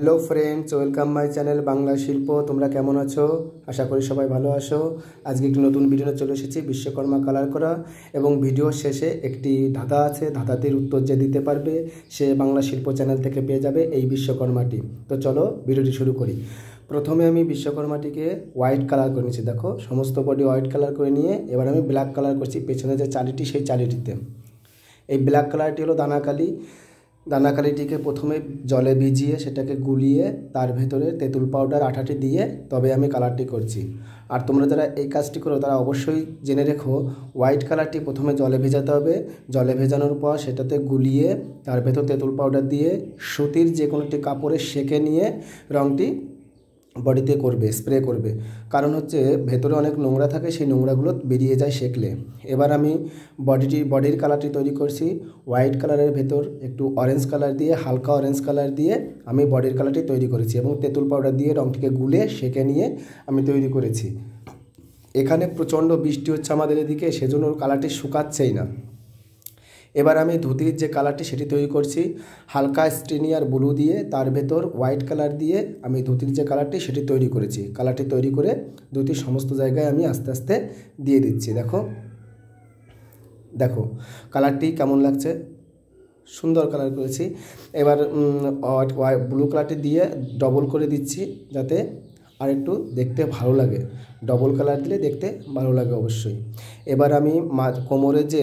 Hello friends, welcome my channel Bangla শিল্প। তোমরা কেমন আছো? আশা করি সবাই ভালো আছো। আজকে একটি নতুন ভিডিও চলে এসেছি, বিশ্বকর্মা কালার করা। এবং ভিডিওর শেষে একটি ধাঁধা আছে, ধাঁধাটির উত্তর যে দিতে পারবে সে বাংলা শিল্প চ্যানেল থেকে পেয়ে যাবে এই বিশ্বকর্মাটি। তো চলো ভিডিওটি শুরু করি। প্রথমে আমি বিশ্বকর্মাটিকে হোয়াইট কালার করে নিয়েছি। দেখো, সমস্ত বডি হোয়াইট কালার করে নিয়ে এবার আমি ব্ল্যাক কালার করছি পেছনে যে চালিটি, সেই চালিটিতে। এই ব্ল্যাক কালারটি হলো দানাকালি। দানাকালিটিকে প্রথমে জলে ভিজিয়ে সেটাকে গুলিয়ে তার ভেতরে তেঁতুল পাউডার আঠাটি দিয়ে তবে আমি কালারটি করছি। আর তোমরা যারা এই কাজটি করো তারা অবশ্যই জেনে রেখো, হোয়াইট কালারটি প্রথমে জলে ভেজাতে হবে। জলে ভেজানোর পর সেটাতে গুলিয়ে তার ভেতর তেঁতুল পাউডার দিয়ে সুতির যে কোনো একটি কাপড়ে সেঁকে নিয়ে রঙটি বডিতে করবে, স্প্রে করবে। কারণ হচ্ছে ভেতরে অনেক নোংরা থাকে, সেই নোংরাগুলো বেরিয়ে যায় সেঁকলে। এবার আমি বডির কালারটি তৈরি করছি হোয়াইট কালারের ভেতর একটু অরেঞ্জ কালার দিয়ে, হালকা অরেঞ্জ কালার দিয়ে আমি বডির কালারটি তৈরি করেছি এবং তেঁতুল পাউডার দিয়ে রঙটিকে গুলে সেঁকে নিয়ে আমি তৈরি করেছি। এখানে প্রচণ্ড বৃষ্টি হচ্ছে আমাদের এদিকে, সেজন্য কালারটি শুকাচ্ছেই না। এবার আমি ধুতির যে কালারটি সেটি তৈরি করছি হালকা স্ট্রিনিয়ার ব্লু দিয়ে, তার ভেতর হোয়াইট কালার দিয়ে আমি ধুতির যে কালারটি সেটি তৈরি করেছি। কালারটি তৈরি করে ধুতির সমস্ত জায়গায় আমি আস্তে আস্তে দিয়ে দিচ্ছি। দেখো দেখো কালারটি কেমন লাগছে, সুন্দর কালার করেছি। এবার ব্লু কালারটি দিয়ে ডবল করে দিচ্ছি যাতে আর একটু দেখতে ভালো লাগে। ডবল কালার দিলে দেখতে ভালো লাগে অবশ্যই। এবার আমি কোমরে যে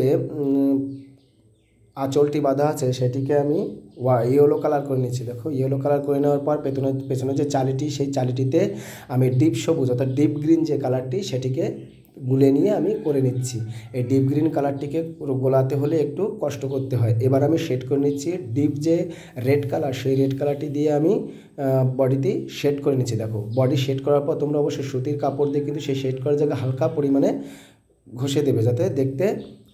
আঁচলটি বাঁধা আছে সেটিকে আমি ইয়েলো কালার করে নিচ্ছি। দেখো, ইয়েলো কালার করে নেওয়ার পর পেছনে যে চালিটি, সেই চালিটিতে আমি ডিপ সবুজ অর্থাৎ ডিপ গ্রিন যে কালারটি সেটিকে গুলে নিয়ে আমি করে নিচ্ছি। এই ডিপ গ্রিন কালারটিকে গোলাতে হলে একটু কষ্ট করতে হয়। এবার আমি শেড করে নিচ্ছি ডিপ যে রেড কালার, সেই রেড কালারটি দিয়ে আমি বডিতে শেড করে নিচ্ছি। দেখো, বডি শেড করার পর তোমরা অবশ্যই সুতির কাপড় দিয়ে কিন্তু সেই শেড করার জায়গায় হালকা পরিমাণে ঘষে দেবে, যাতে দেখতে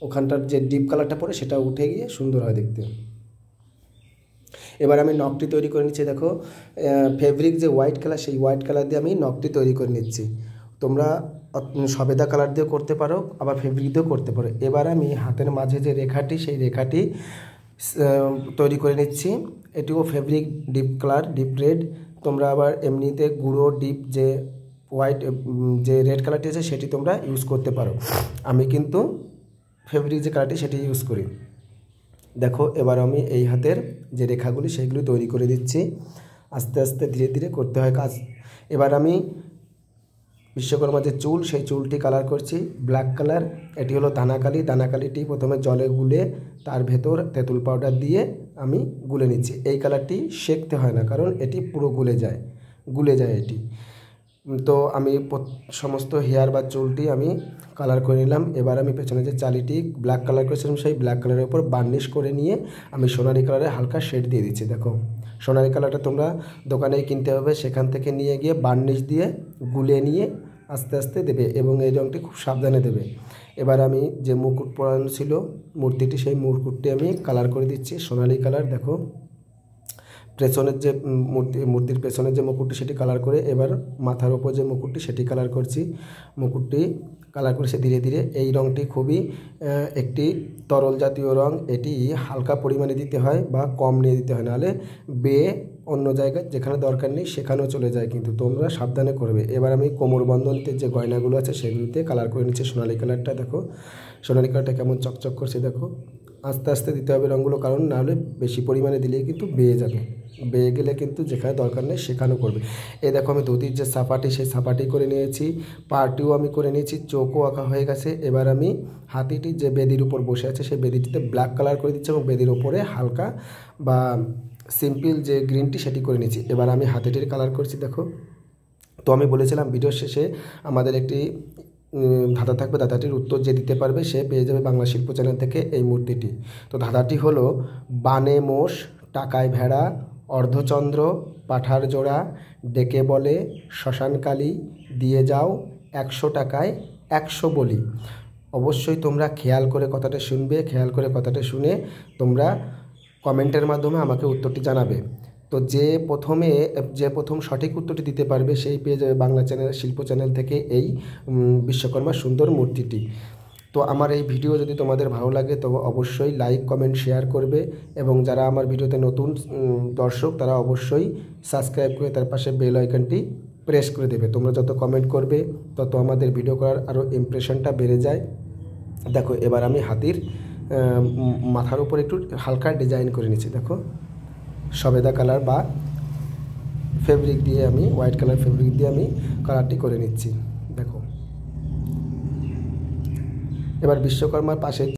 ওখানটার যে ডিপ কালারটা পড়ে সেটা উঠে গিয়ে সুন্দর হয় দেখতে। এবার আমি নখটি তৈরি করে নিচ্ছি। দেখো, ফেব্রিক যে হোয়াইট কালার, সেই হোয়াইট কালার দিয়ে আমি নখটি তৈরি করে নিচ্ছি। তোমরা সবেদা কালার দিয়েও করতে পারো, আবার ফেব্রিক দিয়েও করতে পারো। এবার আমি হাতের মাঝে যে রেখাটি, সেই রেখাটি তৈরি করে নিচ্ছি। এটিও fabric deep colour, deep red. তোমরা আবার এমনিতে গুঁড়ো ডিপ যে হোয়াইট যে রেড কালারটি আছে সেটি তোমরা ইউজ করতে পারো। আমি কিন্তু ফেব্রিক যে কালারটি সেটি ইউজ করি। দেখো, এবার আমি এই হাতের যে রেখাগুলি সেইগুলি তৈরি করে দিচ্ছি। আস্তে আস্তে ধীরে ধীরে করতে হয় কাজ। এবার আমি বিশ্বকর্মা যে চুল, সেই চুলটি কালার করছি ব্ল্যাক কালার। এটি হলো দানাকালি। দানাকালিটি প্রথমে জলে গুলে তার ভেতর তেঁতুল পাউডার দিয়ে আমি গুলে নিচ্ছি। এই কালারটি সেঁকতে হয় না, কারণ এটি পুরো গুলে যায় এটি। তো আমি সমস্ত হেয়ার বা চুলটি আমি কালার করে নিলাম। এবার আমি পেছনে যে চালিটি ব্ল্যাক কালার করেছিলাম, সেই ব্ল্যাক কালারের উপর বার্নিশ করে নিয়ে আমি সোনালি কালারে হালকা শেড দিয়ে দিচ্ছি। দেখো, সোনালি কালারটা তোমরা দোকানেই কিনতে হবে, সেখান থেকে নিয়ে গিয়ে বার্নিশ দিয়ে গুলে নিয়ে আস্তে আস্তে দেবে এবং এই রঙটি খুব সাবধানে দেবে। এবার আমি যে মুকুট পরানো ছিল মূর্তিটি, সেই মুকুটটি আমি কালার করে দিচ্ছি সোনালি কালার। দেখো, পেছনের যে মূর্তির পেছনের যে মুকুটটি সেটি কালার করে এবার মাথার ওপর যে মুকুটটি সেটি কালার করছি। মুকুটটি কালার করেছে ধীরে ধীরে। এই রঙটি খুবই একটি তরল জাতীয় রঙ। এটি হালকা পরিমাণে দিতে হয় বা কম নিয়ে দিতে হয়, নাহলে বেয়ে অন্য জায়গায় যেখানে দরকার নেই সেখানেও চলে যায়, কিন্তু তোমরা সাবধানে করবে। এবার আমি কোমর বন্ধনীতে যে গয়নাগুলো আছে সেগুলিতে কালার করে নিচ্ছি সোনালি কালারটা। দেখো, সোনালি কালারটা কেমন চকচক করছে। দেখো, আস্তে আস্তে দিতে হবে রঙগুলো, কারণ নাহলে বেশি পরিমাণে দিলেই কিন্তু বেয়ে যাবে। বেয়ে গেলে কিন্তু যেখানে দরকার নেই সেখানেও করবে। এই দেখো, আমি ধুতির যে সাপাটি, সেই সাপাটি করে নিয়েছি, পাটিও আমি করে নিয়েছি, চোখও আঁকা হয়ে গেছে। এবার আমি হাতিটি যে বেদির উপর বসে আছে সেই বেদিটিতে ব্ল্যাক কালার করে দিচ্ছি এবং বেদির ওপরে হালকা বা সিম্পল যে গ্রিনটি সেটি করে নিচ্ছি। এবার আমি হাতিটির কালার করছি। দেখো, তো আমি বলেছিলাম ভিডিওর শেষে আমাদের একটি ধাঁধা থাকবে, ধাঁধাটির উত্তর যে দিতে পারবে সে পেয়ে যাবে বাংলা শিল্প চ্যানেল থেকে এই মূর্তিটি। তো ধাঁধাটি হলো, বানে মোষ, টাকায় ভেড়া, অর্ধচন্দ্র, পাঠার জোড়া, ডেকে বলে শ্মশানকালী, দিয়ে যাও 100 টাকায় 100 বলি। অবশ্যই তোমরা খেয়াল করে কথাটা শুনবে, খেয়াল করে কথাটা শুনে তোমরা কমেন্টের মাধ্যমে আমাকে উত্তরটি জানাবে। তো যে প্রথম সঠিক উত্তরটি দিতে পারবে সেই পেয়ে যাবে বাংলা চ্যানেল শিল্প চ্যানেল থেকে এই বিশ্বকর্মা সুন্দর মূর্তিটি। তো আমার এই ভিডিও যদি তোমাদের ভালো লাগে তবে অবশ্যই লাইক কমেন্ট শেয়ার করবে, এবং যারা আমার ভিডিওতে নতুন দর্শক তারা অবশ্যই সাবস্ক্রাইব করে তার পাশে বেল আইকনটি প্রেস করে দেবে। তোমরা যত কমেন্ট করবে তত আমাদের ভিডিও করার আরও ইমপ্রেশনটা বেড়ে যায়। দেখো এবার আমি হাতির মাথার উপর একটু হালকা ডিজাইন করে নিচ্ছি। দেখো সবেদা কালার বা ফেব্রিক দিয়ে আমি হোয়াইট কালার ফেব্রিক দিয়ে আমি কালারটি করে নিচ্ছি। দেখো এবার বিশ্বকর্মার পাশে